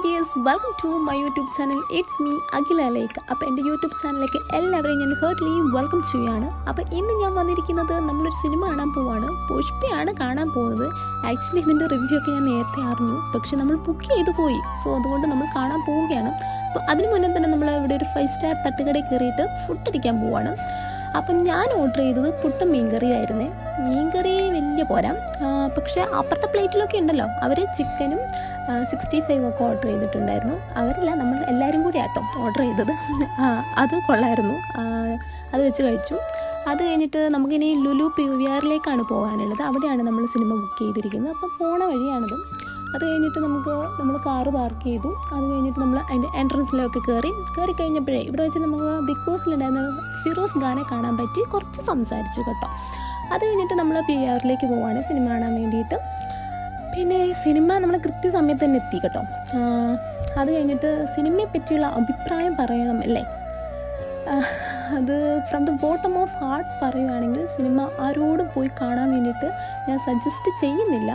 Dears, welcome to my YouTube channel. It's me Akhila ലേക്ക്. അപ്പോൾ എൻ്റെ യൂട്യൂബ് ചാനലിലേക്ക് എല്ലാവരെയും ഞാൻ ഹേർട്ട്ലി വെൽക്കം ചെയ്യുകയാണ്. അപ്പോൾ ഇന്ന് ഞാൻ വന്നിരിക്കുന്നത് നമ്മളൊരു സിനിമ കാണാൻ പോവാണ്. പുഷ്പയാണ് കാണാൻ പോകുന്നത്. ആക്ച്വലി ഇതിൻ്റെ റിവ്യൂ ഒക്കെ ഞാൻ നേരത്തെ അറിഞ്ഞു, പക്ഷെ നമ്മൾ ബുക്ക് ചെയ്ത് പോയി. സോ അതുകൊണ്ട് നമ്മൾ കാണാൻ പോവുകയാണ്. അപ്പോൾ അതിന് മുന്നേ തന്നെ നമ്മൾ ഇവിടെ ഒരു 5 സ്റ്റാർ തട്ടുകടയിൽ കയറിയിട്ട് ഫുഡ് അടിക്കാൻ പോവാണ്. അപ്പം ഞാൻ ഓർഡർ ചെയ്തത് പുട്ടും മീൻകറിയായിരുന്നേ. മീൻകറി വലിയ പോരാ, പക്ഷേ അപ്പുറത്തെ പ്ലേറ്റിലൊക്കെ ഉണ്ടല്ലോ, അവർ ചിക്കനും 65 ഒക്കെ ഓർഡർ ചെയ്തിട്ടുണ്ടായിരുന്നു. അവരല്ല, നമ്മൾ എല്ലാവരും കൂടി ആട്ടോ ഓർഡർ ചെയ്തത്. അത് കൊള്ളായിരുന്നു, അത് വെച്ച് കഴിച്ചു. അത് കഴിഞ്ഞിട്ട് നമുക്കിനി ലുലു PVRലേക്കാണ് പോകാനുള്ളത്. അവിടെയാണ് നമ്മൾ സിനിമ ബുക്ക് ചെയ്തിരിക്കുന്നത്. അപ്പം പോണ വഴിയാണിത്. അത് കഴിഞ്ഞിട്ട് നമ്മൾ കാറ് പാർക്ക് ചെയ്തു. അത് കഴിഞ്ഞിട്ട് നമ്മൾ അതിൻ്റെ എൻട്രൻസിലൊക്കെ കയറി കഴിഞ്ഞപ്പോഴേ ഇവിടെ വെച്ച് നമുക്ക് ബിഗ് ബോസിലുണ്ടായിരുന്ന ഫിറോസ് ഖാനെ കാണാൻ പറ്റി. കുറച്ച് സംസാരിച്ചു കേട്ടോ. അത് കഴിഞ്ഞിട്ട് നമ്മൾ PVRലേക്ക് പോവാണ് സിനിമ കാണാൻ വേണ്ടിയിട്ട്. പിന്നെ സിനിമ നമ്മൾ കൃത്യസമയത്ത് തന്നെ എത്തി കേട്ടോ. അത് കഴിഞ്ഞിട്ട് സിനിമയെ പറ്റിയുള്ള അഭിപ്രായം പറയണം അല്ലേ, അത് from the bottom of heart പറയുകയാണെങ്കിൽ സിനിമ ആരോടും പോയി കാണാൻ വേണ്ടിയിട്ട് ഞാൻ സജസ്റ്റ് ചെയ്യുന്നില്ല.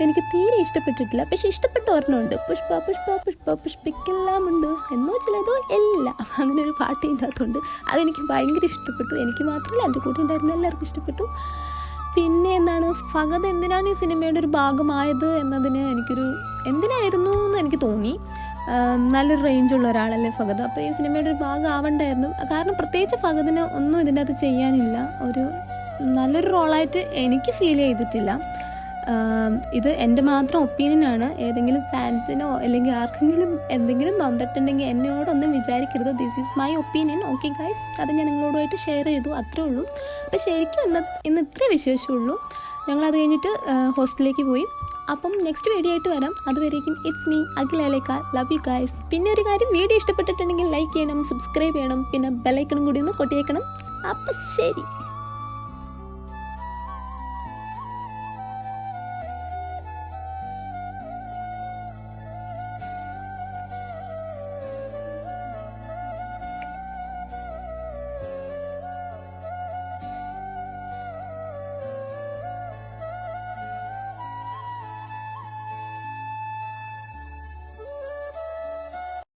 എനിക്ക് തീരെ ഇഷ്ടപ്പെട്ടിട്ടില്ല. പക്ഷെ ഇഷ്ടപ്പെട്ട ഒരെണ്ണമുണ്ട്, പുഷ്പ പുഷ്പ പുഷ്പ പുഷ്പിക്കെല്ലാം ഉണ്ട് എന്നോ ചിലതോ എല്ലാം, അങ്ങനെ ഒരു പാട്ട് ഇതിനകത്തുണ്ട്. അതെനിക്ക് ഭയങ്കര ഇഷ്ടപ്പെട്ടു. എനിക്ക് മാത്രമല്ല, എൻ്റെ കൂടെ ഉണ്ടായിരുന്ന എല്ലാവർക്കും ഇഷ്ടപ്പെട്ടു. പിന്നെ എന്താണ്, ഫഹദ് എന്തിനാണ് ഈ സിനിമയുടെ ഒരു ഭാഗമായത് എന്നതിന് എന്തിനായിരുന്നു എന്ന് എനിക്ക് തോന്നി. നല്ലൊരു റേഞ്ചുള്ള ഒരാളല്ലേ ഫഹദ്. അപ്പോൾ ഈ സിനിമയുടെ ഒരു ഭാഗം ആവണ്ടായിരുന്നു. കാരണം പ്രത്യേകിച്ച് ഫഹദിന് ഒന്നും ഇതിൻ്റെ അകത്ത് ചെയ്യാനില്ല. ഒരു നല്ലൊരു റോളായിട്ട് എനിക്ക് ഫീൽ ചെയ്തിട്ടില്ല. ഇത് എൻ്റെ മാത്രം ഒപ്പീനിയനാണ്. ഏതെങ്കിലും ഫാൻസിനോ അല്ലെങ്കിൽ ആർക്കെങ്കിലും എന്തെങ്കിലും നന്നിട്ടുണ്ടെങ്കിൽ എന്നോടൊന്നും വിചാരിക്കരുത്. This is my opinion. Okay guys, അത് ഞാൻ നിങ്ങളോടുമായിട്ട് ഷെയർ ചെയ്തു, അത്രേ ഉള്ളൂ. അപ്പോൾ ശരിക്കും ഇന്ന് ഇത്രേ വിശേഷമുള്ളൂ. ഞങ്ങളത് കഴിഞ്ഞിട്ട് ഹോസ്റ്റലിലേക്ക് പോയി. അപ്പം നെക്സ്റ്റ് വീഡിയോ ആയിട്ട് വരാം. അതുവരേക്കും it's me Akhila lake. Love you guys. പിന്നെ ഒരു കാര്യം, വീഡിയോ ഇഷ്ടപ്പെട്ടിട്ടുണ്ടെങ്കിൽ ലൈക്ക് ചെയ്യണം, സബ്സ്ക്രൈബ് ചെയ്യണം, പിന്നെ ബെല്ലൈക്കണും കൂടി ഒന്ന് കൊട്ടിയേക്കണം. അപ്പം ശരി.